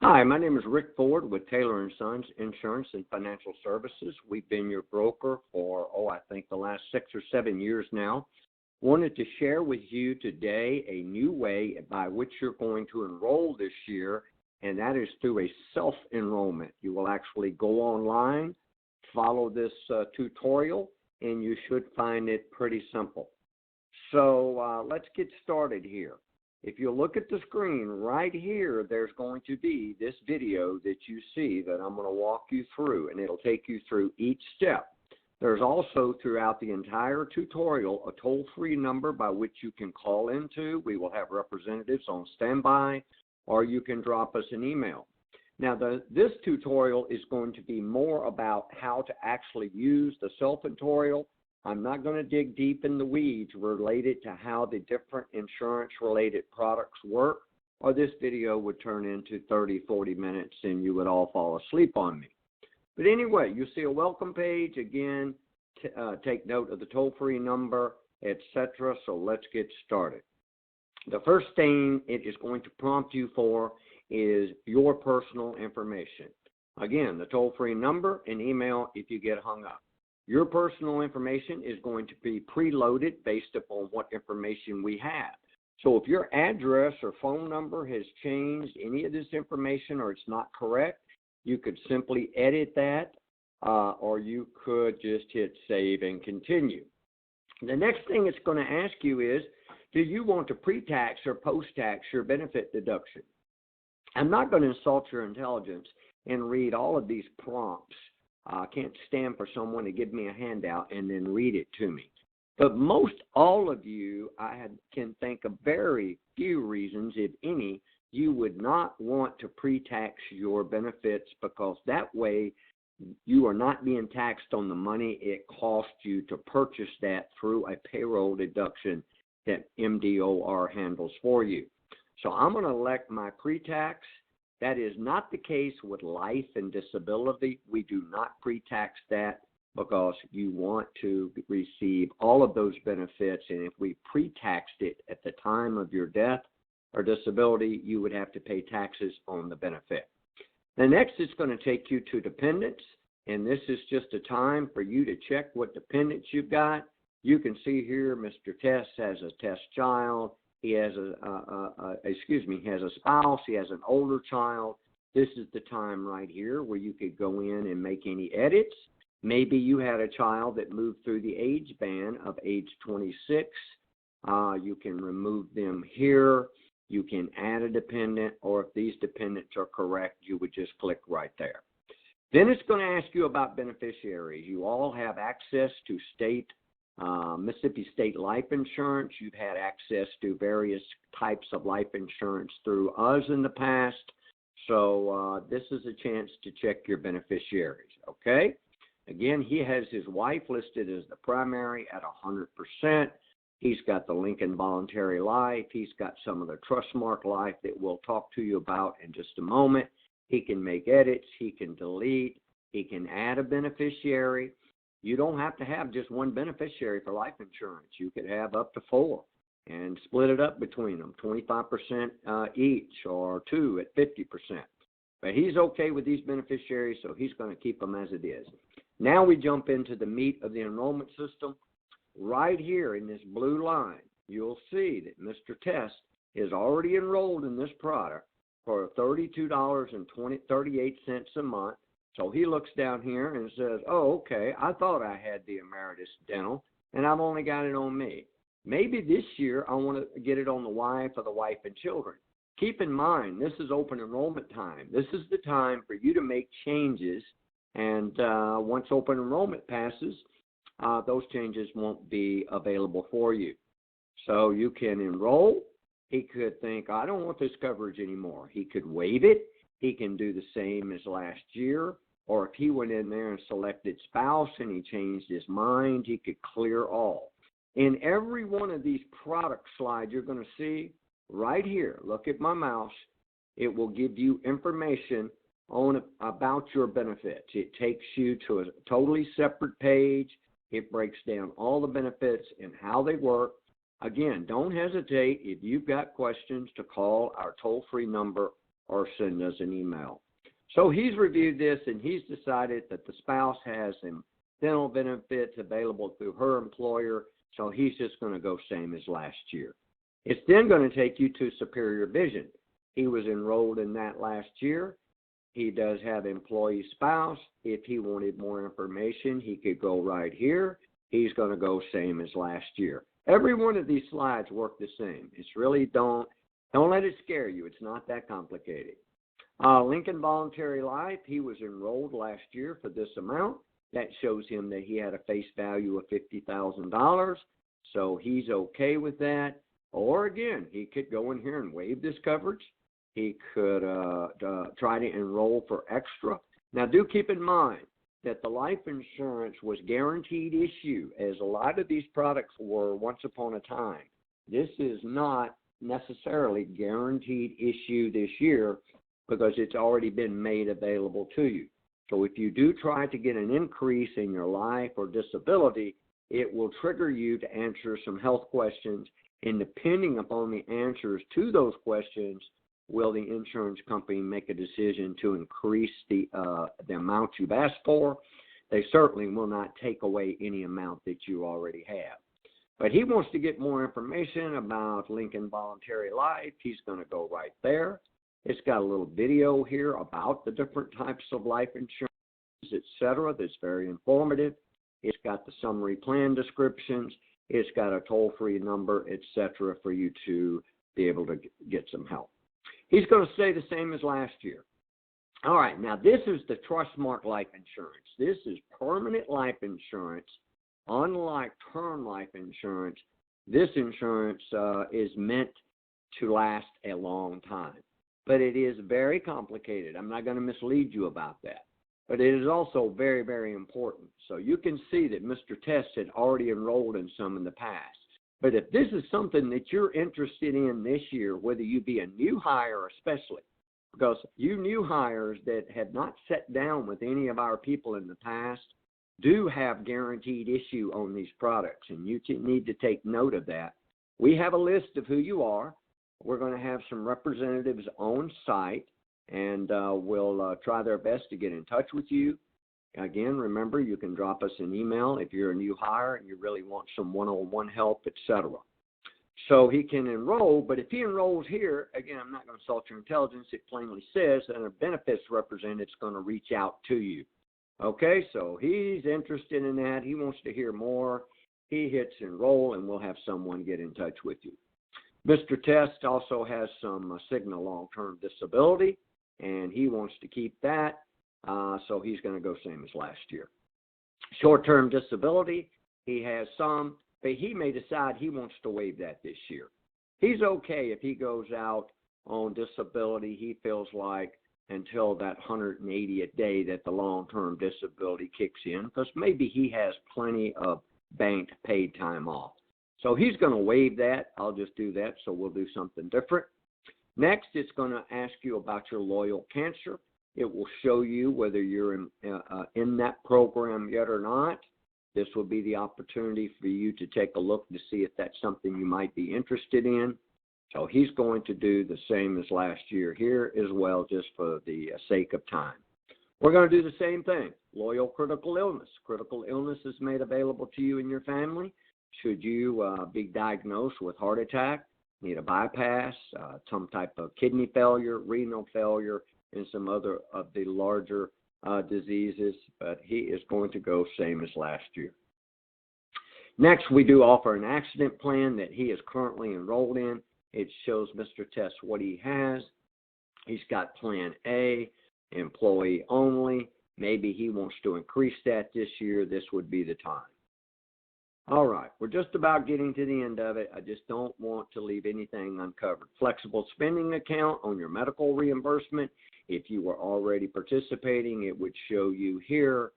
Hi, my name is Rick Ford with Taylor & Sons Insurance and Financial Services. We've been your broker for, I think the last 6 or 7 years now. Wanted to share with you today a new way by which you're going to enroll this year, and that is through a self-enrollment. You will actually go online, follow this tutorial, and you should find it pretty simple. So let's get started here. If you look at the screen right here, there's going to be this video that you see that I'm going to walk you through, and it'll take you through each step. There's also, throughout the entire tutorial, a toll-free number by which you can call into. We will have representatives on standby, or you can drop us an email. Now, this tutorial is going to be more about how to actually use the self-tutorial. I'm not going to dig deep in the weeds related to how the different insurance-related products work, or this video would turn into 30, 40 minutes and you would all fall asleep on me. But anyway, you see a welcome page. Again, take note of the toll-free number, etc. So let's get started. The first thing it is going to prompt you for is your personal information. Again, the toll-free number and email if you get hung up. Your personal information is going to be preloaded based upon what information we have. So if your address or phone number has changed any of this information or it's not correct, you could simply edit that, or you could just hit save and continue. The next thing it's going to ask you is, do you want to pre-tax or post-tax your benefit deduction? I'm not going to insult your intelligence and read all of these prompts. I can't stand for someone to give me a handout and then read it to me. But most all of you, can think of very few reasons, if any, you would not want to pre-tax your benefits, because that way you are not being taxed on the money it costs you to purchase that through a payroll deduction that MDOR handles for you. So I'm going to elect my pre-tax. That is not the case with life and disability. We do not pre-tax that because you want to receive all of those benefits, and if we pre-taxed it at the time of your death or disability, you would have to pay taxes on the benefit. The next is going to take you to dependents, and this is just a time for you to check what dependents you've got. You can see here Mr. Test has a test child. He has he has a spouse. He has an older child. This is the time right here where you could go in and make any edits. Maybe you had a child that moved through the age band of age 26. You can remove them here. You can add a dependent, or if these dependents are correct, you would just click right there. Then it's going to ask you about beneficiaries. You all have access to Mississippi State life insurance. You've had access to various types of life insurance through us in the past. So this is a chance to check your beneficiaries, okay? Again, he has his wife listed as the primary at 100%. He's got the Lincoln Voluntary Life. He's got some of the Trustmark Life that we'll talk to you about in just a moment. He can make edits. He can delete. He can add a beneficiary. You don't have to have just one beneficiary for life insurance. You could have up to 4 and split it up between them, 25% each, or 2 at 50%. But he's okay with these beneficiaries, so he's going to keep them as it is. Now we jump into the meat of the enrollment system. Right here in this blue line, you'll see that Mr. Test is already enrolled in this product for $32.38 a month. So he looks down here and says, oh, okay, I thought I had the Emeritus Dental, and I've only got it on me. Maybe this year I want to get it on the wife or the wife and children. Keep in mind, this is open enrollment time. This is the time for you to make changes, and once open enrollment passes, those changes won't be available for you. So you can enroll. He could think, I don't want this coverage anymore. He could waive it. He can do the same as last year. Or if he went in there and selected spouse and he changed his mind, he could clear all. In every one of these product slides you're going to see right here, look at my mouse, it will give you information about your benefits. It takes you to a totally separate page. It breaks down all the benefits and how they work. Again, don't hesitate if you've got questions to call our toll-free number or send us an email. So he's reviewed this, and he's decided that the spouse has some dental benefits available through her employer, so he's just going to go same as last year. It's then going to take you to Superior Vision. He was enrolled in that last year. He does have employee spouse. If he wanted more information, he could go right here. He's going to go same as last year. Every one of these slides work the same. It's really don't let it scare you. It's not that complicated. Lincoln Voluntary Life, he was enrolled last year for this amount. That shows him that he had a face value of $50,000, so he's okay with that. Or again, he could go in here and waive this coverage. He could try to enroll for extra. Now, do keep in mind that the life insurance was guaranteed issue, as a lot of these products were once upon a time. This is not necessarily guaranteed issue this year because it's already been made available to you. So if you do try to get an increase in your life or disability, it will trigger you to answer some health questions, and depending upon the answers to those questions, will the insurance company make a decision to increase the amount you've asked for? They certainly will not take away any amount that you already have. But he wants to get more information about Lincoln Voluntary Life. He's going to go right there. It's got a little video here about the different types of life insurance, etc. That's very informative. It's got the summary plan descriptions. It's got a toll-free number, etc. for you to be able to get some help. He's going to stay the same as last year. All right, now this is the Trustmark life insurance. This is permanent life insurance. Unlike term life insurance, this insurance is meant to last a long time. But it is very complicated. I'm not going to mislead you about that. But it is also very, very important. So you can see that Mr. Test had already enrolled in some in the past. But if this is something that you're interested in this year, whether you be a new hire especially, because you new hires that have not sat down with any of our people in the past do have guaranteed issue on these products, and you need to take note of that. We have a list of who you are. We're going to have some representatives on site, and we'll try their best to get in touch with you. Again, remember, you can drop us an email if you're a new hire and you really want some one-on-one help, etc. So he can enroll, but if he enrolls here, again, I'm not going to insult your intelligence. It plainly says that a benefits representative is going to reach out to you. Okay, so he's interested in that. He wants to hear more. He hits enroll, and we'll have someone get in touch with you. Mr. Test also has some Cigna long-term disability, and he wants to keep that, so he's going to go same as last year. Short-term disability, he has some, but he may decide he wants to waive that this year. He's okay if he goes out on disability, he feels like, until that 180th day that the long-term disability kicks in, because maybe he has plenty of banked paid time off. So he's going to waive that. I'll just do that, so we'll do something different. Next, it's going to ask you about your loyal cancer. It will show you whether you're in that program yet or not. This will be the opportunity for you to take a look to see if that's something you might be interested in. So he's going to do the same as last year here as well, just for the sake of time. We're going to do the same thing. Loyal critical illness. Critical illness is made available to you and your family. Should you be diagnosed with heart attack, need a bypass, some type of kidney failure, renal failure, and some other of the larger diseases, but he is going to go same as last year. Next, we do offer an accident plan that he is currently enrolled in. It shows Mr. Test what he has. He's got Plan A, employee only. Maybe he wants to increase that this year. This would be the time. All right, we're just about getting to the end of it. I just don't want to leave anything uncovered. Flexible spending account on your medical reimbursement. If you were already participating, it would show you here.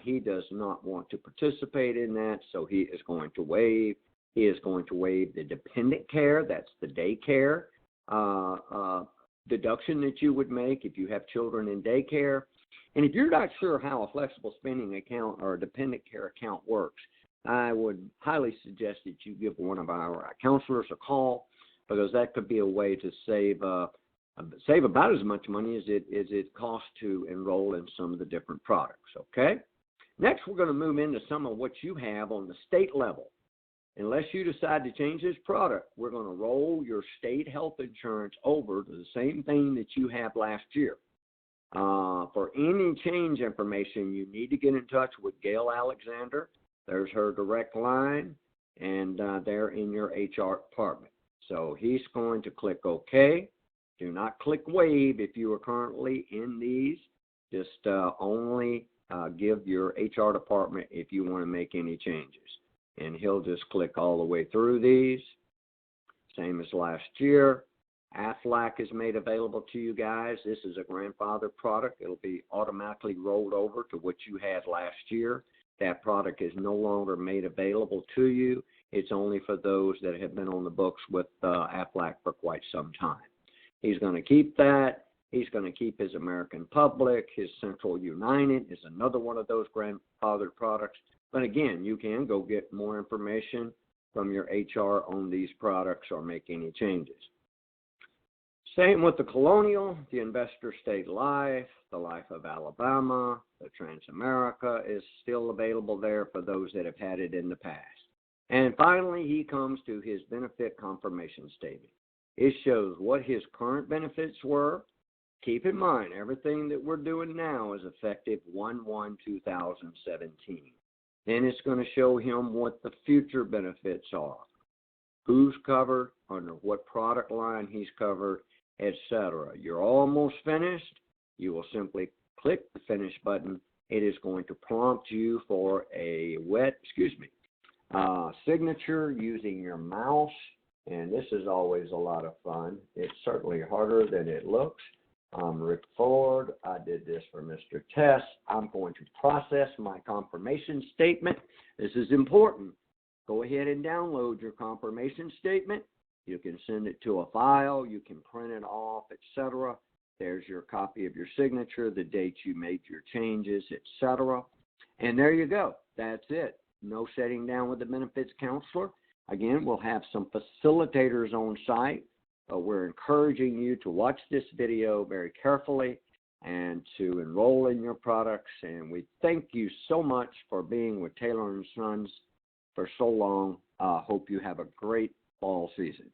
He does not want to participate in that, so he is going to waive. He is going to waive the dependent care. That's the daycare deduction that you would make if you have children in daycare. And if you're not sure how a flexible spending account or a dependent care account works, I would highly suggest that you give one of our counselors a call, because that could be a way to save save about as much money as it costs to enroll in some of the different products, okay? Next, we're going to move into some of what you have on the state level. Unless you decide to change this product, we're going to roll your state health insurance over to the same thing that you had last year. For any change information, you need to get in touch with Gail Alexander. There's her direct line, and they're in your HR department. So he's going to click OK. Do not click Waive if you are currently in these. Just only give your HR department if you want to make any changes. And he'll just click all the way through these. Same as last year. Aflac is made available to you guys. This is a grandfather product. It'll be automatically rolled over to what you had last year. That product is no longer made available to you. It's only for those that have been on the books with Aflac for quite some time. He's going to keep that. He's going to keep his American Public. His Central United is another one of those grandfather products. But again, you can go get more information from your HR on these products or make any changes. Same with the Colonial, the Investor State Life, the Life of Alabama, the Transamerica is still available there for those that have had it in the past. And finally, he comes to his benefit confirmation statement. It shows what his current benefits were. Keep in mind, everything that we're doing now is effective 1/1/2017. Then it's going to show him what the future benefits are, who's covered, under what product line he's covered, etc. You're almost finished. You will simply click the Finish button. It is going to prompt you for a signature using your mouse, and this is always a lot of fun. It's certainly harder than it looks. I'm Rick Ford. I did this for Mr. Tess. I'm going to process my confirmation statement. This is important. Go ahead and download your confirmation statement. You can send it to a file. You can print it off, etc. There's your copy of your signature, the date you made your changes, etc. And there you go. That's it. No sitting down with the benefits counselor. Again, we'll have some facilitators on site. We're encouraging you to watch this video very carefully and to enroll in your products. And we thank you so much for being with Taylor & Sons for so long. Hope you have a great fall season.